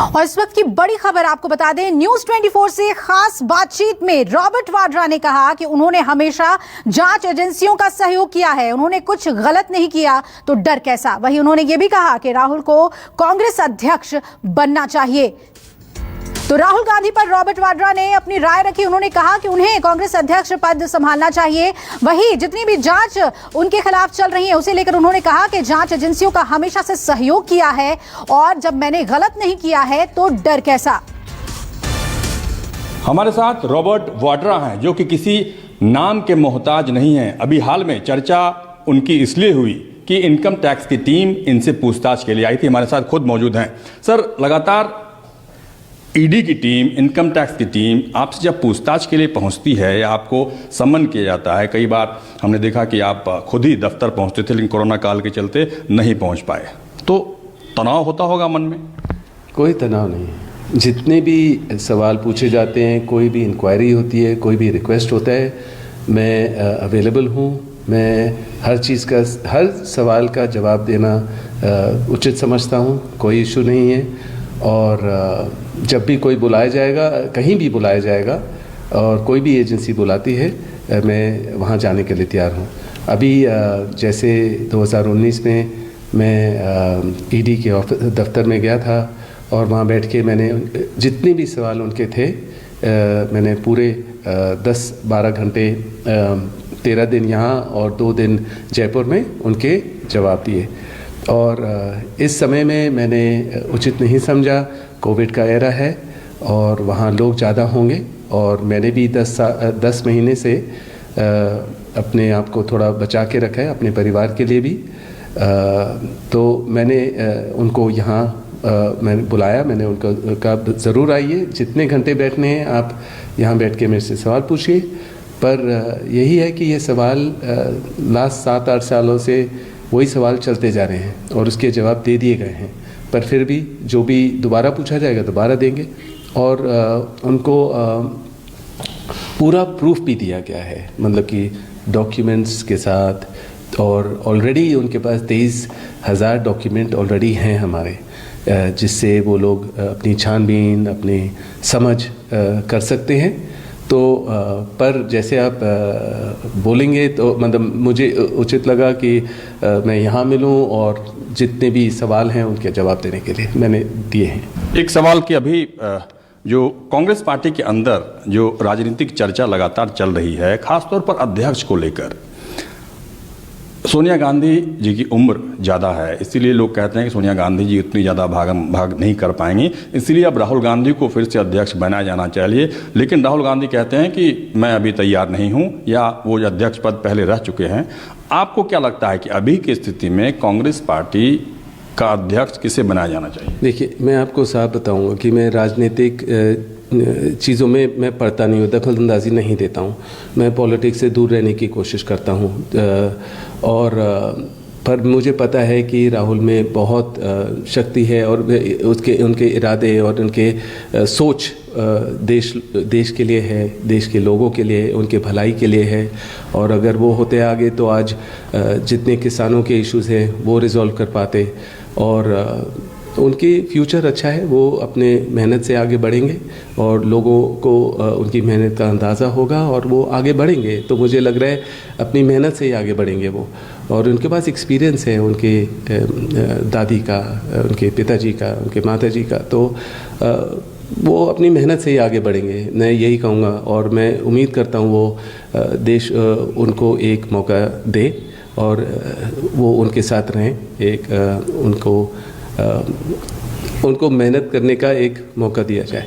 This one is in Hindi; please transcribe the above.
और इस वक्त की बड़ी खबर आपको बता दें, न्यूज 24 से खास बातचीत में रॉबर्ट वाड्रा ने कहा कि उन्होंने हमेशा जांच एजेंसियों का सहयोग किया है, उन्होंने कुछ गलत नहीं किया तो डर कैसा। वहीं उन्होंने यह भी कहा कि राहुल को कांग्रेस अध्यक्ष बनना चाहिए। तो राहुल गांधी पर रॉबर्ट वाड्रा ने अपनी राय रखी। उन्होंने कहा कि उन्हें कांग्रेस अध्यक्ष पद संभालना चाहिए। वहीं जितनी भी जांच उनके खिलाफ चल रही है उसे लेकर उन्होंने कहा कि जांच एजेंसियों का हमेशा से सहयोग किया है और जब मैंने गलत नहीं किया है तो डर कैसा। हमारे साथ रॉबर्ट वाड्रा हैं जो कि किसी नाम के मोहताज नहीं हैं। अभी हाल में चर्चा उनकी इसलिए हुई कि इनकम टैक्स की टीम इनसे पूछताछ के लिए आई थी। हमारे साथ खुद मौजूद हैं। सर, लगातार ईडी की टीम, इनकम टैक्स की टीम आपसे जब पूछताछ के लिए पहुंचती है या आपको सम्मन किया जाता है, कई बार हमने देखा कि आप खुद ही दफ्तर पहुंचते थे लेकिन कोरोना काल के चलते नहीं पहुंच पाए, तो तनाव होता होगा मन में? कोई तनाव नहीं। जितने भी सवाल पूछे जाते हैं, कोई भी इंक्वायरी होती है, कोई भी रिक्वेस्ट होता है, मैं अवेलेबल हूँ। मैं हर चीज़ का, हर सवाल का जवाब देना उचित समझता हूँ। कोई इशू नहीं है। और जब भी कोई बुलाया जाएगा, कहीं भी बुलाया जाएगा और कोई भी एजेंसी बुलाती है, मैं वहाँ जाने के लिए तैयार हूँ। अभी जैसे 2019 में मैं ईडी के दफ्तर में गया था और वहाँ बैठ के मैंने जितने भी सवाल उनके थे, मैंने पूरे 10-12 घंटे 13 दिन यहाँ और 2 दिन जयपुर में उनके जवाब दिए। और इस समय में मैंने उचित नहीं समझा। कोविड का एरा है और वहाँ लोग ज़्यादा होंगे और मैंने भी 10 महीने से अपने आप को थोड़ा बचा के रखा है, अपने परिवार के लिए भी। तो मैंने उनको यहाँ मैंने बुलाया, मैंने उनको कहा ज़रूर आइए, जितने घंटे बैठने हैं आप यहाँ बैठ के मेरे से सवाल पूछिए। पर यही है कि ये सवाल लास्ट 7-8 सालों से वही सवाल चलते जा रहे हैं और उसके जवाब दे दिए गए हैं। पर फिर भी जो भी दोबारा पूछा जाएगा दोबारा देंगे। और उनको पूरा प्रूफ भी दिया गया है, मतलब कि डॉक्यूमेंट्स के साथ। और ऑलरेडी उनके पास 23,000 डॉक्यूमेंट ऑलरेडी हैं हमारे, जिससे वो लोग अपनी छानबीन, अपनी समझ कर सकते हैं। तो पर जैसे आप बोलेंगे तो मतलब मुझे उचित लगा कि मैं यहाँ मिलूँ और जितने भी सवाल हैं उनके जवाब देने के लिए मैंने दिए हैं। एक सवाल कि अभी जो कांग्रेस पार्टी के अंदर जो राजनीतिक चर्चा लगातार चल रही है, खासतौर पर अध्यक्ष को लेकर, सोनिया गांधी जी की उम्र ज़्यादा है, इसीलिए लोग कहते हैं कि सोनिया गांधी जी उतनी ज़्यादा भाग नहीं कर पाएंगी, इसलिए अब राहुल गांधी को फिर से अध्यक्ष बनाया जाना चाहिए। लेकिन राहुल गांधी कहते हैं कि मैं अभी तैयार नहीं हूं, या वो अध्यक्ष पद पहले रह चुके हैं। आपको क्या लगता है कि अभी की स्थिति में कांग्रेस पार्टी का अध्यक्ष किसे बनाया जाना चाहिए? देखिए, मैं आपको साफ बताऊँगा कि मैं राजनीतिक चीज़ों में मैं पढ़ता नहीं हूँ, दखलंदाजी नहीं देता हूँ। मैं पॉलिटिक्स से दूर रहने की कोशिश करता हूँ। और पर मुझे पता है कि राहुल में बहुत शक्ति है और उनके इरादे और उनके सोच देश के लिए है, देश के लोगों के लिए, उनके भलाई के लिए है। और अगर वो होते आगे तो आज जितने किसानों के इश्यूज़ हैं वो रिजॉल्व कर पाते और उनकी फ्यूचर अच्छा है। वो अपने मेहनत से आगे बढ़ेंगे और लोगों को उनकी मेहनत का अंदाज़ा होगा और वो आगे बढ़ेंगे। तो मुझे लग रहा है अपनी मेहनत से ही आगे बढ़ेंगे वो। और उनके पास एक्सपीरियंस है उनके दादी का, उनके पिताजी का, उनके माताजी का। तो वो अपनी मेहनत से ही आगे बढ़ेंगे, मैं यही कहूँगा। और मैं उम्मीद करता हूँ वो देश उनको एक मौका दे और वो उनके साथ रहें, उनको मेहनत करने का एक मौका दिया जाए।